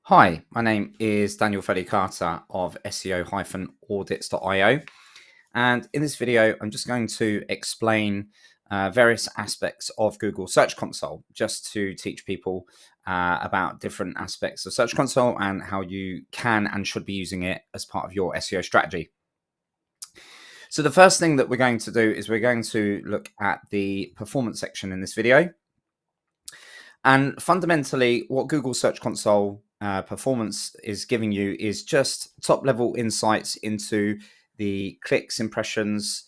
Hi, my name is Daniel Foley Carter of SEO-audits.io, and in this video I'm just going to explain various aspects of Google Search Console, just to teach people about different aspects of Search Console and how you can and should be using it as part of your SEO strategy. So the first thing that we're going to do is we're going to look at the performance section in this video. And fundamentally, what Google Search Console performance is giving you is just top level insights into the clicks, impressions,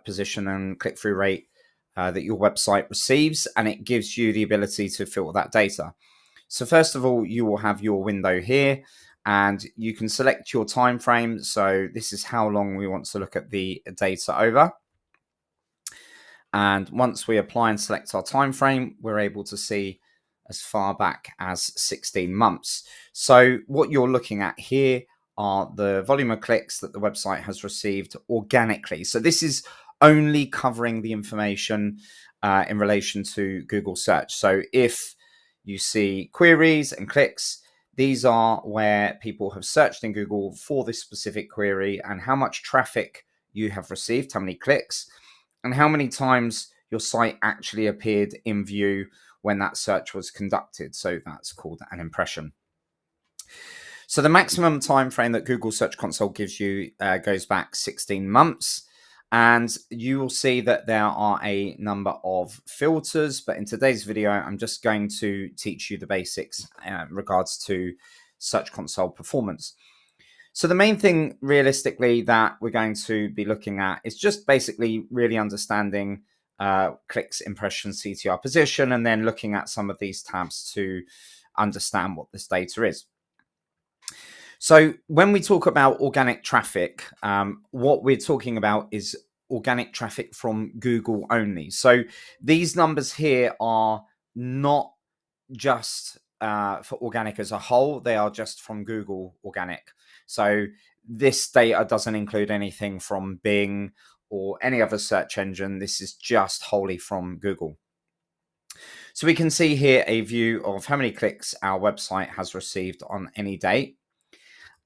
position, and click through rate that your website receives. And it gives you the ability to filter that data. So first of all, you will have your window here and you can select your time frame. So this is how long we want to look at the data over. And once we apply and select our time frame, we're able to see as far back as 16 months. So what you're looking at here are the volume of clicks that the website has received organically. So this is only covering the information in relation to Google search. So if you see queries and clicks, these are where people have searched in Google for this specific query and how much traffic you have received, how many clicks, and how many times your site actually appeared in view when that search was conducted. So that's called an impression. So the maximum time frame that Google Search Console gives you goes back 16 months. And you will see that there are a number of filters. But in today's video, I'm just going to teach you the basics in regards to Search Console performance. So the main thing realistically that we're going to be looking at is just basically really understanding clicks, impressions, CTR position, and then looking at some of these tabs to understand what this data is. So when we talk about organic traffic, what we're talking about is organic traffic from Google only. So these numbers here are not just for organic as a whole, they are just from Google organic. So this data doesn't include anything from Bing or any other search engine. This is just wholly from Google. So we can see here a view of how many clicks our website has received on any date.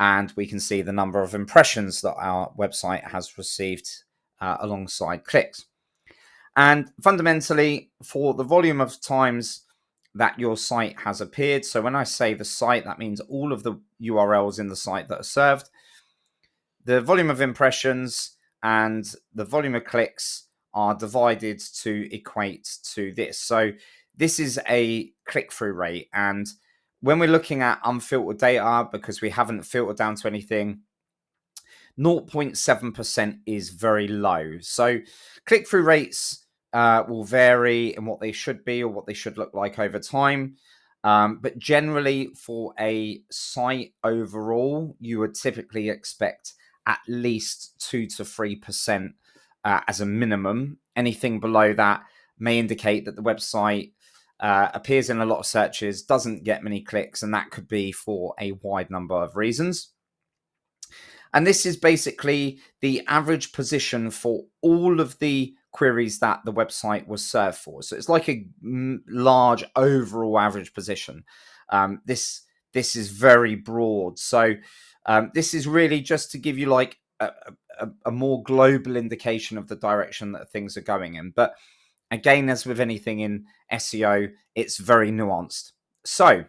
And we can see the number of impressions that our website has received alongside clicks. And fundamentally, for the volume of times that your site has appeared, so when I say the site, that means all of the URLs in the site that are served, the volume of impressions and the volume of clicks are divided to equate to this. So this is a click-through rate. And when we're looking at unfiltered data, because we haven't filtered down to anything, 0.7% is very low. So click-through rates will vary in what they should be or what they should look like over time. But generally, for a site overall, you would typically expect at least 2 to 3% as a minimum. Anything below that may indicate that the website appears in a lot of searches, doesn't get many clicks, and that could be for a wide number of reasons. And this is basically the average position for all of the queries that the website was served for. So it's like a large overall average position. This is very broad. So this is really just to give you like a more global indication of the direction that things are going in. But again, as with anything in SEO, it's very nuanced. So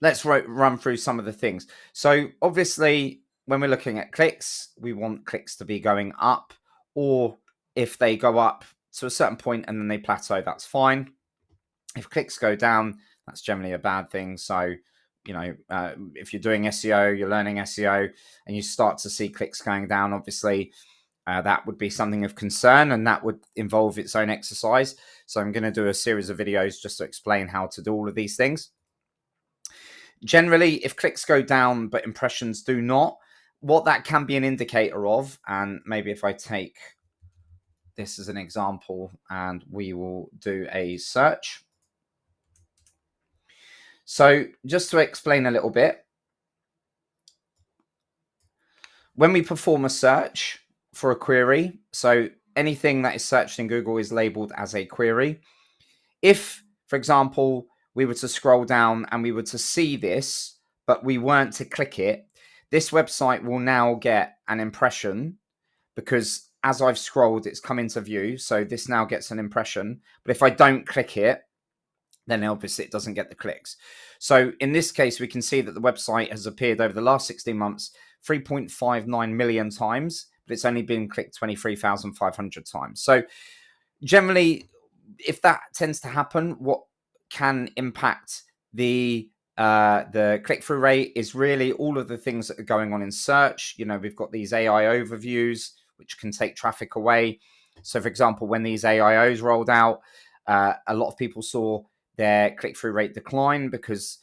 let's run through some of the things. So obviously, when we're looking at clicks, we want clicks to be going up, or if they go up to a certain point and then they plateau, that's fine. If clicks go down, that's generally a bad thing. So, you know, if you're doing SEO, you're learning SEO, and you start to see clicks going down, obviously, that would be something of concern, and that would involve its own exercise. So I'm going to do a series of videos just to explain how to do all of these things. Generally, if clicks go down but impressions do not, what that can be an indicator of, and maybe if I take this as an example and we will do a search. So just to explain a little bit, when we perform a search for a query, so anything that is searched in Google is labeled as a query. If, for example, we were to scroll down and we were to see this, but we weren't to click it, this website will now get an impression, because as I've scrolled, it's come into view. So this now gets an impression. But if I don't click it, then obviously it doesn't get the clicks. So in this case, we can see that the website has appeared over the last 16 months 3.59 million times, but it's only been clicked 23,500 times. So generally, if that tends to happen, what can impact the click-through rate is really all of the things that are going on in search. You know, we've got these AI overviews, which can take traffic away. So, for example, when these AIOs rolled out, a lot of people saw their click-through rate decline, because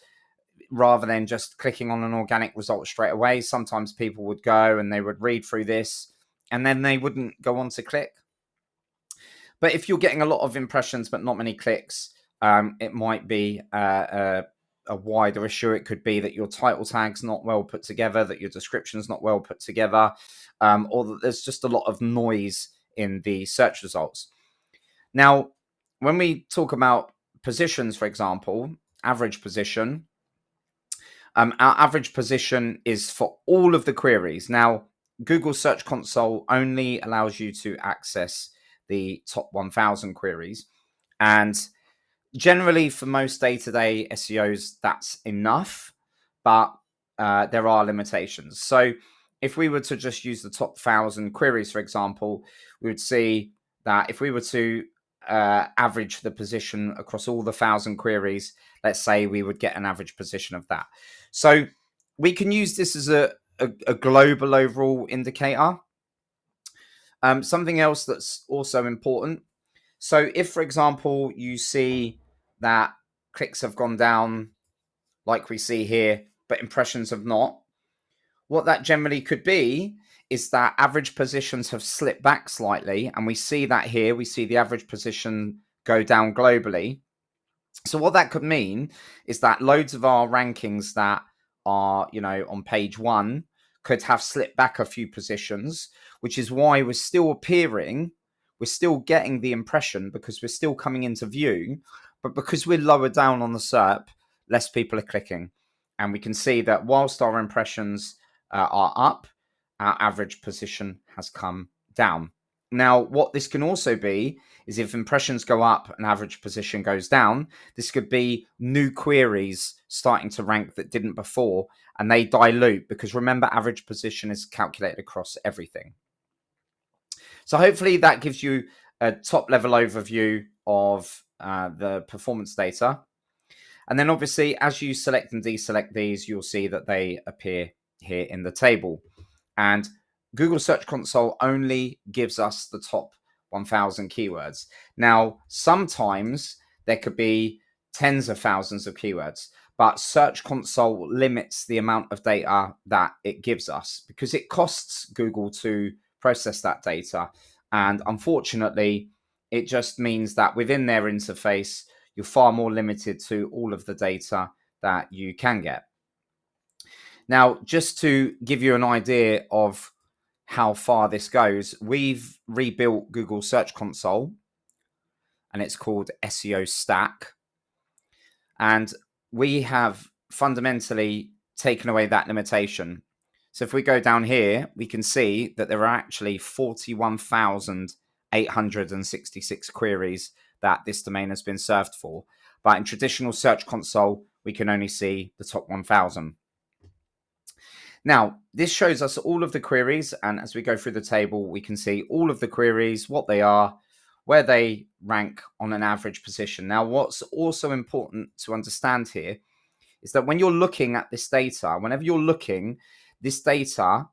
rather than just clicking on an organic result straight away, sometimes people would go and they would read through this and then they wouldn't go on to click. But if you're getting a lot of impressions but not many clicks, it might be a wider issue. It could be that your title tag's not well put together, that your description's not well put together, or that there's just a lot of noise in the search results. Now, when we talk about positions, for example, average position, our average position is for all of the queries. Now, Google Search Console only allows you to access the top 1,000 queries. And generally, for most day-to-day SEOs, that's enough, but there are limitations. So if we were to just use the top 1,000 queries, for example, we would see that if we were to average the position across all the 1,000 queries, let's say we would get an average position of that. So we can use this as a global overall indicator. Something else that's also important. So if, for example, you see that clicks have gone down like we see here, but impressions have not, what that generally could be is that average positions have slipped back slightly. And we see that here. We see the average position go down globally. So what that could mean is that loads of our rankings that are, you know, on page 1 could have slipped back a few positions, which is why we're still appearing, we're still getting the impression, because we're still coming into view, but because we're lower down on the SERP, less people are clicking. And we can see that whilst our impressions are up, our average position has come down. Now, what this can also be is if impressions go up and average position goes down, this could be new queries starting to rank that didn't before, and they dilute, because remember, average position is calculated across everything. So hopefully that gives you a top level overview of the performance data. And then obviously, as you select and deselect these, you'll see that they appear here in the table. And Google Search Console only gives us the top 1,000 keywords. Now, sometimes there could be tens of thousands of keywords, but Search Console limits the amount of data that it gives us, because it costs Google to process that data. And unfortunately, it just means that within their interface, you're far more limited to all of the data that you can get. Now, just to give you an idea of how far this goes, we've rebuilt Google Search Console, and it's called SEO Stack. And we have fundamentally taken away that limitation. So if we go down here, we can see that there are actually 41,866 queries that this domain has been served for. But in traditional Search Console, we can only see the top 1,000. Now, this shows us all of the queries, and as we go through the table, we can see all of the queries, what they are, where they rank on an average position. Now, what's also important to understand here is that when you're looking at this data, whenever you're looking, this data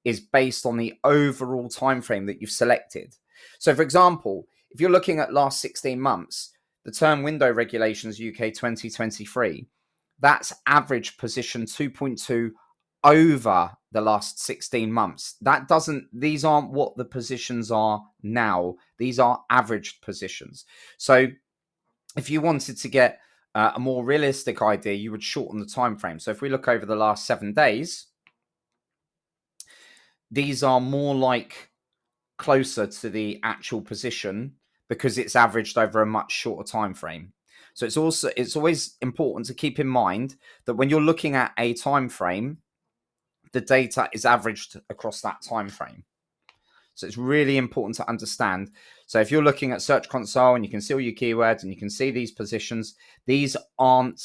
is based on the overall time frame that you've selected. So, for example, if you're looking at last 16 months, the term window regulations UK 2023, that's average position 2.2 over the last 16 months. These aren't what the positions are now. These are averaged positions. So if you wanted to get a more realistic idea, you would shorten the time frame. So if we look over the last 7 days, these are more like closer to the actual position, because it's averaged over a much shorter time frame. So it's always important to keep in mind that when you're looking at a time frame, the data is averaged across that time frame. So it's really important to understand. So if you're looking at Search Console and you can see all your keywords and you can see these positions, these aren't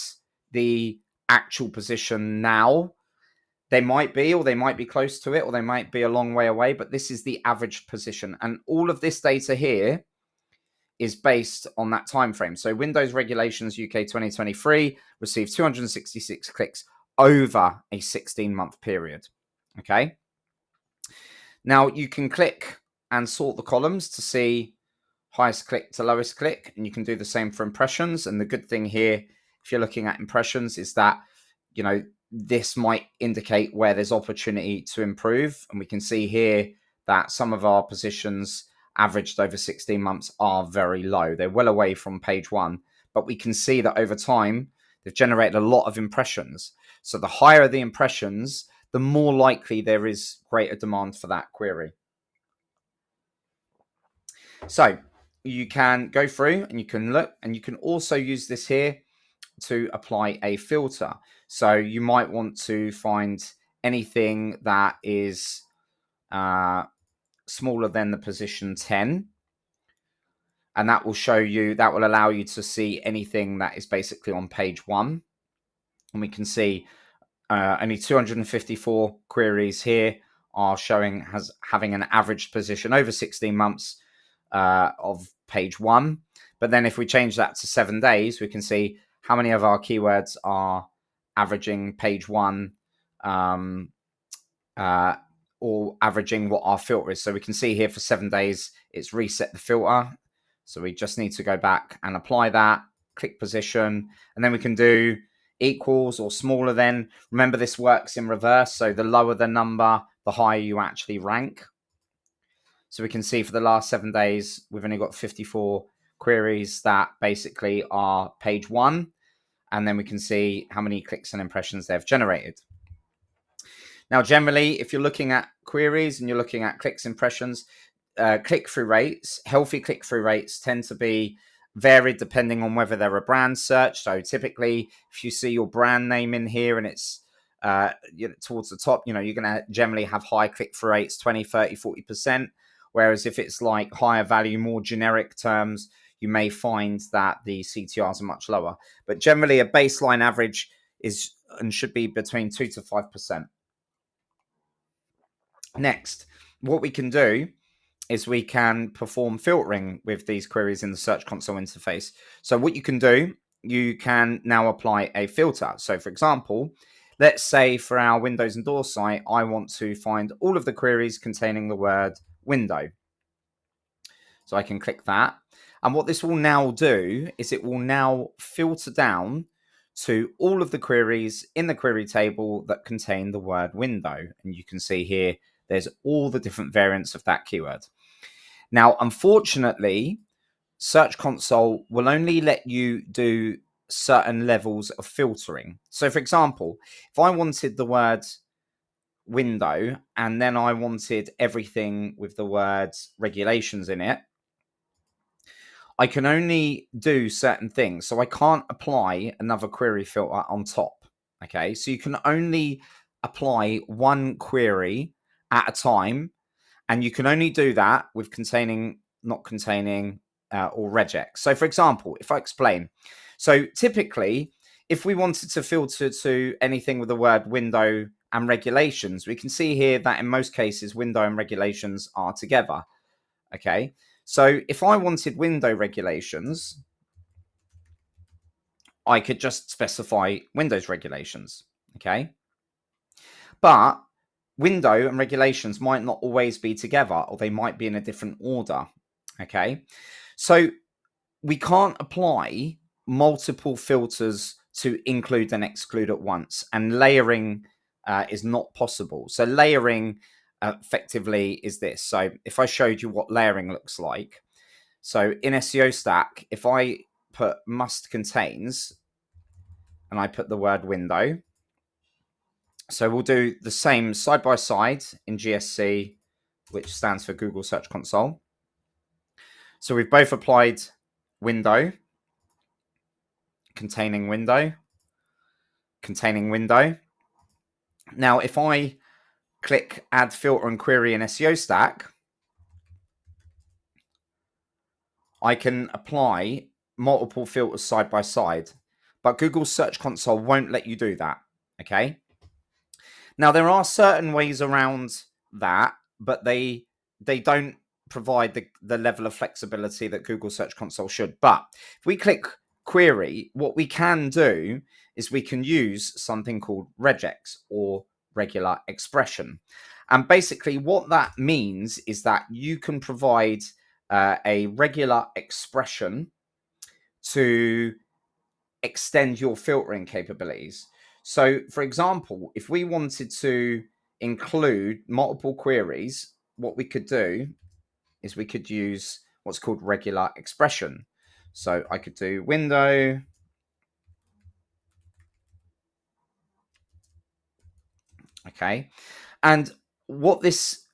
the actual position now. They might be, or they might be close to it, or they might be a long way away, but this is the average position. And all of this data here is based on that time frame. So Windows Regulations UK 2023 received 266 clicks over a 16-month period. Okay. Now you can click and sort the columns to see highest click to lowest click, and you can do the same for impressions. And the good thing here, if you're looking at impressions, is that, you know, this might indicate where there's opportunity to improve. And we can see here that some of our positions averaged over 16 months are very low. They're well away from page one, but we can see that over time, they've generated a lot of impressions. So the higher the impressions, the more likely there is greater demand for that query. So you can go through and you can look, and you can also use this here to apply a filter. So you might want to find anything that is smaller than the position 10. And that will show you, that will allow you to see anything that is basically on page one. And we can see only 254 queries here are showing having an average position over 16 months of page one. But then if we change that to 7 days, we can see how many of our keywords are averaging page one or averaging what our filter is. So we can see here for 7 days, it's reset the filter. So we just need to go back and apply that, click position, and then we can do equals or smaller than. Remember, this works in reverse. So the lower the number, the higher you actually rank. So we can see for the last 7 days, we've only got 54 queries that basically are page one. And then we can see how many clicks and impressions they've generated. Now, generally, if you're looking at queries and you're looking at clicks, impressions, click-through rates, healthy click-through rates tend to be varied depending on whether they're a brand search. So typically, if you see your brand name in here and it's towards the top, you're going to generally have high click-through rates, 20, 30, 40%. Whereas if it's like higher value, more generic terms, you may find that the CTRs are much lower. But generally, a baseline average is and should be between 2 to 5%. Next, what we can do is we can perform filtering with these queries in the Search Console interface. So what you can do, you can now apply a filter. So for example, let's say for our Windows and Doors site, I want to find all of the queries containing the word window. So I can click that. And what this will now do is it will now filter down to all of the queries in the query table that contain the word window. And you can see here, there's all the different variants of that keyword. Now, unfortunately, Search Console will only let you do certain levels of filtering. So for example, if I wanted the word window and then I wanted everything with the words regulations in it, I can only do certain things. So I can't apply another query filter on top. Okay, so you can only apply one query at a time, and you can only do that with containing, not containing, or regex. So for example, if I explain, so typically, if we wanted to filter to anything with the word window and regulations, we can see here that in most cases, window and regulations are together. Okay, so if I wanted window regulations, I could just specify Windows regulations. Okay, but window and regulations might not always be together, or they might be in a different order. Okay, so we can't apply multiple filters to include and exclude at once, and layering is not possible. So layering effectively is this. So if I showed you what layering looks like, so in SEO Stack, if I put must contains and I put the word window, so we'll do the same side by side in GSC, which stands for Google Search Console. So we've both applied window. containing window. Now, if I click add filter and query in SEO Stack, I can apply multiple filters side by side, but Google Search Console won't let you do that. Okay. Now, there are certain ways around that, but they don't provide the level of flexibility that Google Search Console should. But if we click query, what we can do is we can use something called regex, or regular expression. And basically what that means is that you can provide a regular expression to extend your filtering capabilities. So, for example, if we wanted to include multiple queries, what we could do is we could use what's called regular expression. So I could do window, okay, and what this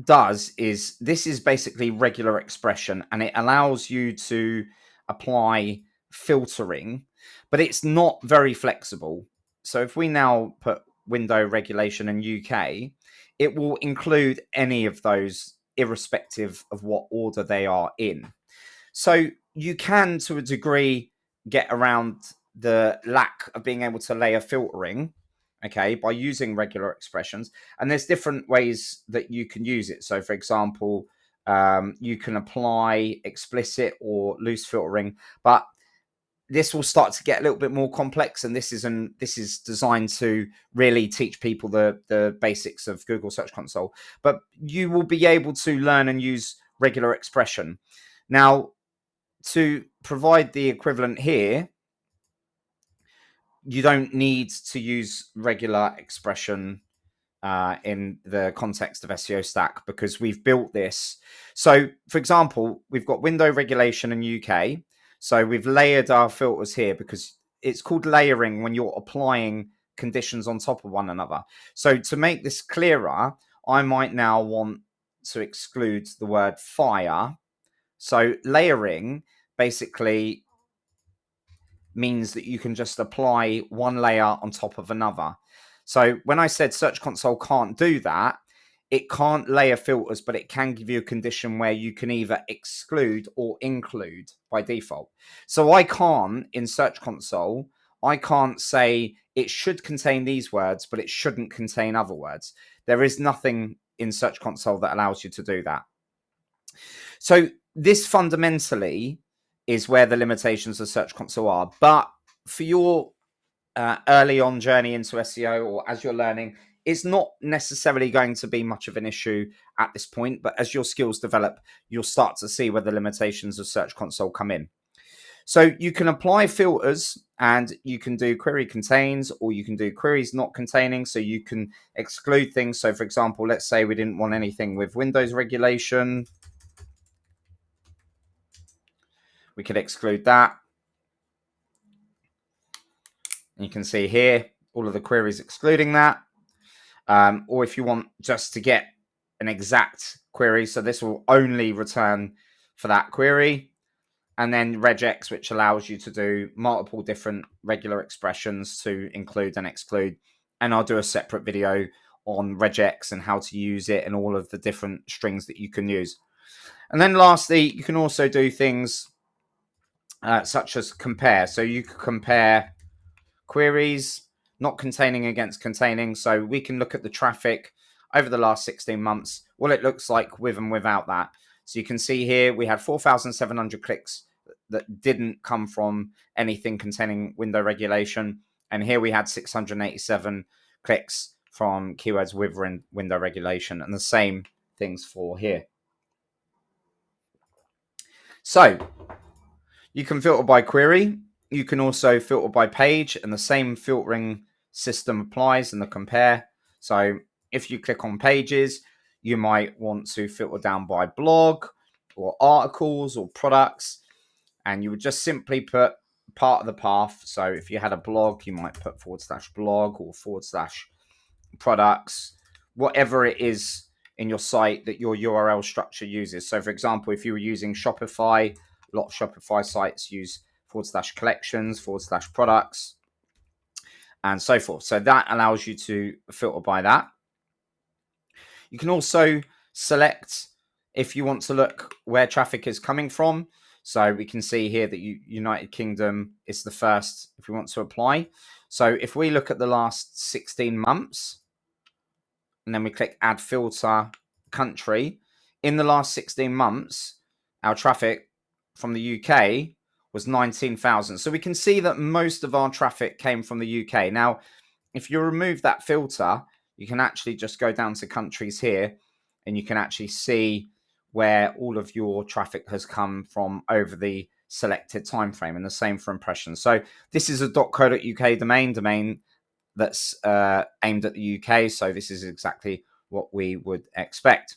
does is this is basically regular expression, and it allows you to apply filtering, but it's not very flexible. So if we now put window regulation in UK, it will include any of those irrespective of what order they are in. So you can, to a degree, get around the lack of being able to layer filtering, okay, by using regular expressions. And there's different ways that you can use it. So, for example, you can apply explicit or loose filtering, but this will start to get a little bit more complex, and this is designed to really teach people the basics of Google Search Console. But you will be able to learn and use regular expression. Now, to provide the equivalent here, you don't need to use regular expression in the context of SEO Stack, because we've built this. So, for example, we've got window regulation in UK. So we've layered our filters here because it's called layering when you're applying conditions on top of one another. So to make this clearer, I might now want to exclude the word fire. So layering basically means that you can just apply one layer on top of another. So when I said Search Console can't do that, it can't layer filters, but it can give you a condition where you can either exclude or include by default. So I can't, in Search Console, I can't say it should contain these words, but it shouldn't contain other words. There is nothing in Search Console that allows you to do that. So this fundamentally is where the limitations of Search Console are. But for your early on journey into SEO, or as you're learning, it's not necessarily going to be much of an issue at this point. But as your skills develop, you'll start to see where the limitations of Search Console come in. So you can apply filters, and you can do query contains, or you can do queries not containing. So you can exclude things. So for example, let's say we didn't want anything with Windows regulation. We could exclude that. You can see here all of the queries excluding that. Or if you want just to get an exact query, so this will only return for that query. And then regex, which allows you to do multiple different regular expressions to include and exclude. And I'll do a separate video on regex and how to use it and all of the different strings that you can use. And then lastly, you can also do things such as compare. So you can compare queries not containing against containing. So we can look at the traffic over the last 16 months, what it looks like with and without that. So you can see here we had 4,700 clicks that didn't come from anything containing window regulation. And here we had 687 clicks from keywords with window regulation, and the same things for here. So you can filter by query. You can also filter by page, and the same filtering system applies in the compare. So if you click on pages, you might want to filter down by blog or articles or products, and you would just simply put part of the path. So if you had a blog, you might put /blog or /products, whatever it is in your site that your URL structure uses. So for example, if you were using Shopify, a lot of Shopify sites use /collections /products and so forth. So that allows you to filter by that. You can also select if you want to look where traffic is coming from. So we can see here that United Kingdom is the first if we want to apply. So if we look at the last 16 months and then we click add filter country, in the last 16 months, our traffic from the UK was 19,000. So we can see that most of our traffic came from the UK. Now, if you remove that filter, you can actually just go down to countries here and you can actually see where all of your traffic has come from over the selected time frame, and the same for impressions. So this is a .co.uk domain that's aimed at the UK. So this is exactly what we would expect.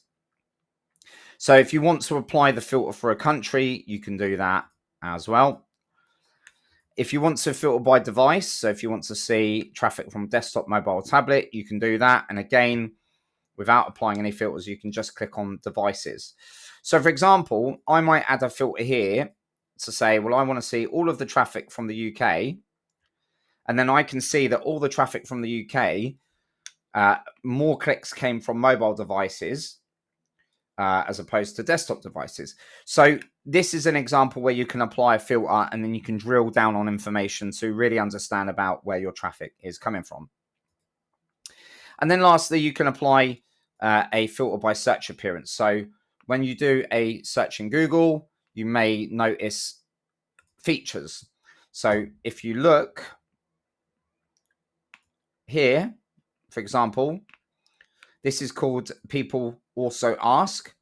So if you want to apply the filter for a country, you can do that as well. If you want to filter by device, so if you want to see traffic from desktop, mobile, tablet, you can do that. And again, without applying any filters, you can just click on devices. So for example, I might add a filter here to say, well, I want to see all of the traffic from the UK. And then I can see that all the traffic from the UK, more clicks came from mobile devices as opposed to desktop devices. So this is an example where you can apply a filter and then you can drill down on information to really understand about where your traffic is coming from. And then lastly, you can apply a filter by search appearance. So when you do a search in Google, you may notice features. So if you look here, for example, this is called people also ask,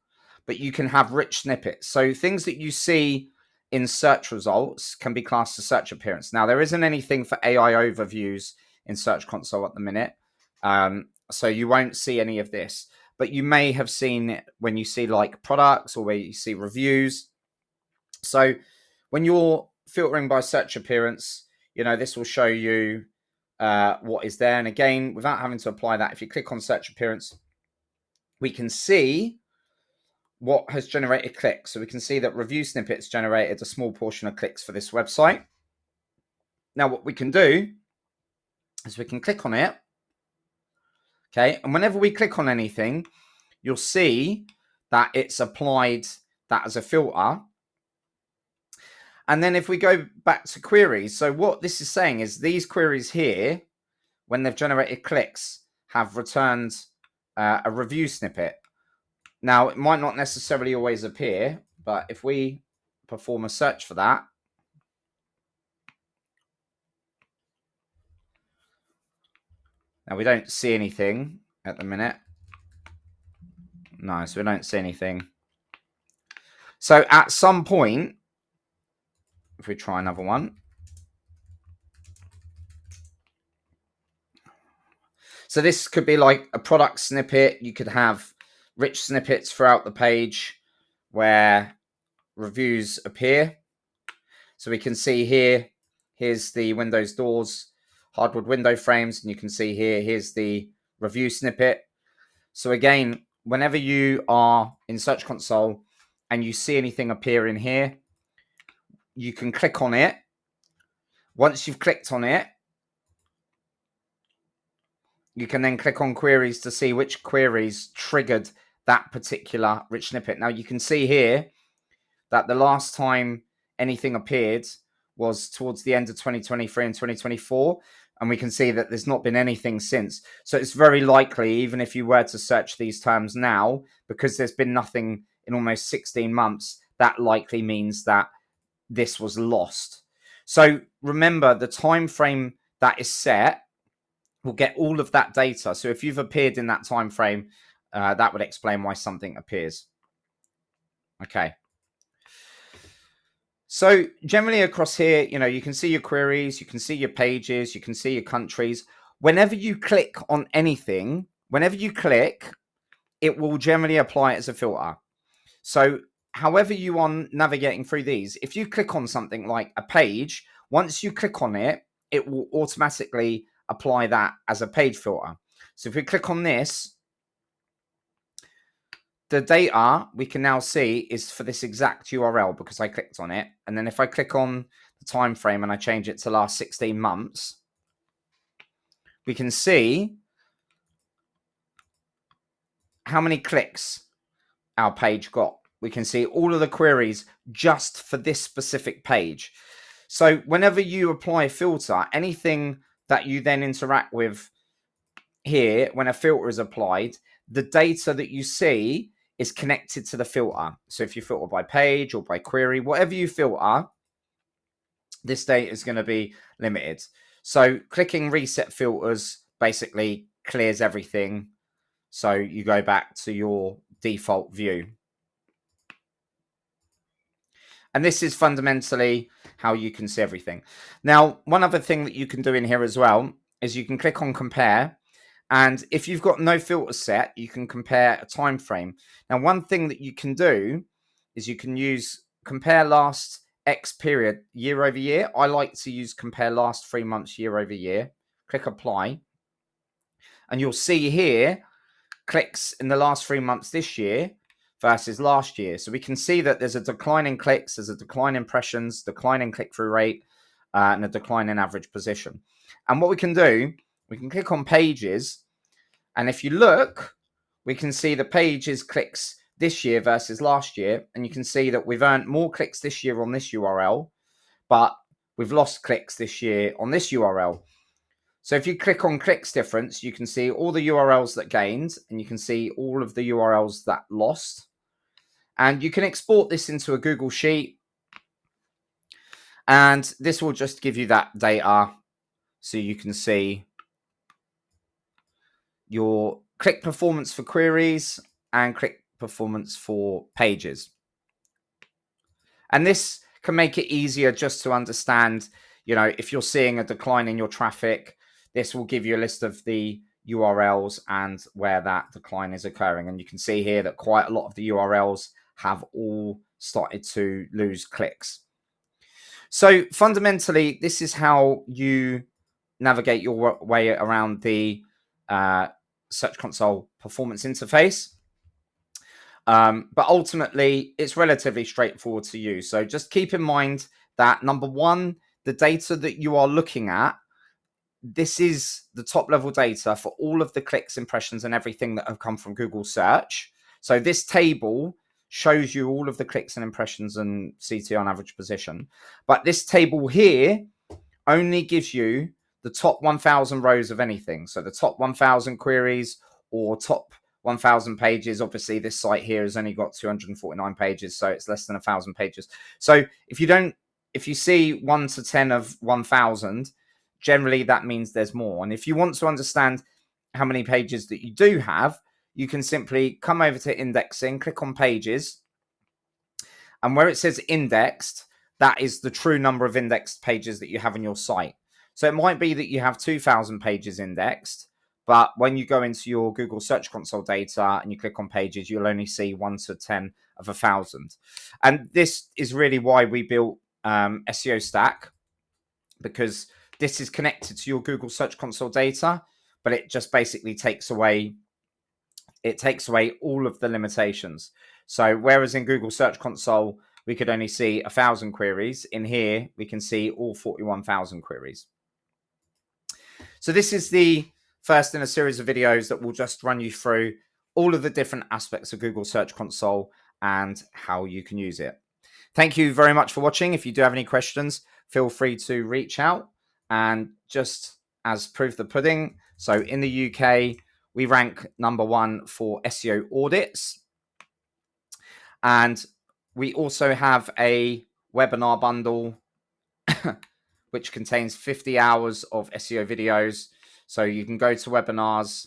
but you can have rich snippets. So things that you see in search results can be classed as search appearance. Now, there isn't anything for AI overviews in Search Console at the minute. So you won't see any of this, but you may have seen it when you see like products or where you see reviews. So when you're filtering by search appearance, this will show you what is there. And again, without having to apply that, if you click on search appearance, we can see what has generated clicks. So we can see that review snippets generated a small portion of clicks for this website. Now, what we can do is we can click on it. Okay, and whenever we click on anything, you'll see that it's applied that as a filter. And then if we go back to queries, so what this is saying is these queries here, when they've generated clicks, have returned a review snippet. Now, it might not necessarily always appear, but if we perform a search for that, now we don't see anything at the minute. No, so we don't see anything. So at some point, if we try another one. So this could be like a product snippet. You could have rich snippets throughout the page where reviews appear. So we can see here, here's the Windows doors, hardwood window frames, and you can see here, here's the review snippet. So again, whenever you are in Search Console and you see anything appear in here, you can click on it. Once you've clicked on it, you can then click on queries to see which queries triggered that particular rich snippet. Now you can see here that the last time anything appeared was towards the end of 2023 and 2024. And we can see that there's not been anything since. So it's very likely, even if you were to search these terms now, because there's been nothing in almost 16 months, that likely means that this was lost. So remember, the time frame that is set will get all of that data. So if you've appeared in that time frame, that would explain why something appears. Okay. So generally across here, you can see your queries, you can see your pages, you can see your countries. Whenever you click on anything, it will generally apply it as a filter. So however you are navigating through these, if you click on something like a page, once you click on it, it will automatically apply that as a page filter. So if we click on this, the data we can now see is for this exact URL because I clicked on it. And then if I click on the time frame and I change it to last 16 months, we can see how many clicks our page got. We can see all of the queries just for this specific page. So whenever you apply a filter, anything that you then interact with here, when a filter is applied, the data that you see is connected to the filter. So if you filter by page or by query, whatever you filter, this data is going to be limited. So clicking reset filters basically clears everything. So you go back to your default view. And this is fundamentally how you can see everything. Now, one other thing that you can do in here as well is you can click on compare. And if you've got no filter set, you can compare a time frame. Now, one thing that you can do is you can use compare last X period year over year. I like to use compare last 3 months year over year. Click apply. And you'll see here clicks in the last 3 months this year versus last year. So we can see that there's a decline in clicks, there's a decline in impressions, decline in click-through rate, and a decline in average position. And what we can do, we can click on pages. And if you look, we can see the pages clicks this year versus last year. And you can see that we've earned more clicks this year on this URL, but we've lost clicks this year on this URL. So if you click on clicks difference, you can see all the URLs that gained, and you can see all of the URLs that lost. And you can export this into a Google Sheet. And this will just give you that data so you can see your click performance for queries and click performance for pages. And this can make it easier just to understand, you know, if you're seeing a decline in your traffic, this will give you a list of the URLs and where that decline is occurring. And you can see here that quite a lot of the URLs have all started to lose clicks. So fundamentally, this is how you navigate your way around the Search Console performance interface. But ultimately, it's relatively straightforward to use. So just keep in mind that, number one, the data that you are looking at, this is the top level data for all of the clicks, impressions, and everything that have come from Google search. So this table shows you all of the clicks and impressions and CTR on average position. But this table here only gives you the top 1,000 rows of anything. So the top 1,000 queries or top 1,000 pages. Obviously, this site here has only got 249 pages, so it's less than 1,000 pages. So if you see 1 to 10 of 1,000, generally that means there's more. And if you want to understand how many pages that you do have, you can simply come over to indexing, click on pages, and where it says indexed, that is the true number of indexed pages that you have on your site. So it might be that you have 2,000 pages indexed, but when you go into your Google Search Console data and you click on pages, you'll only see 1 to 10 of 1,000. And this is really why we built SEO Stack, because this is connected to your Google Search Console data, but it just basically takes away all of the limitations. So whereas in Google Search Console, we could only see 1,000 queries, in here, we can see all 41,000 queries. So this is the first in a series of videos that will just run you through all of the different aspects of Google Search Console and how you can use it. Thank you very much for watching. If you do have any questions, feel free to reach out. And just as proof of the pudding, so in the UK, we rank #1 for SEO audits. And we also have a webinar bundle which contains 50 hours of SEO videos. So you can go to webinars.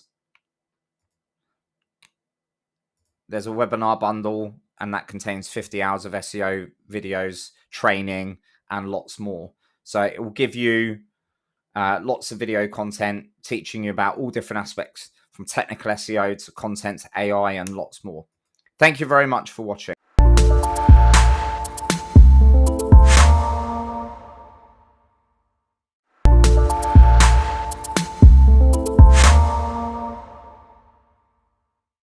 There's a webinar bundle, and that contains 50 hours of SEO videos, training, and lots more. So it will give you lots of video content teaching you about all different aspects, from technical SEO to content to AI and lots more. Thank you very much for watching.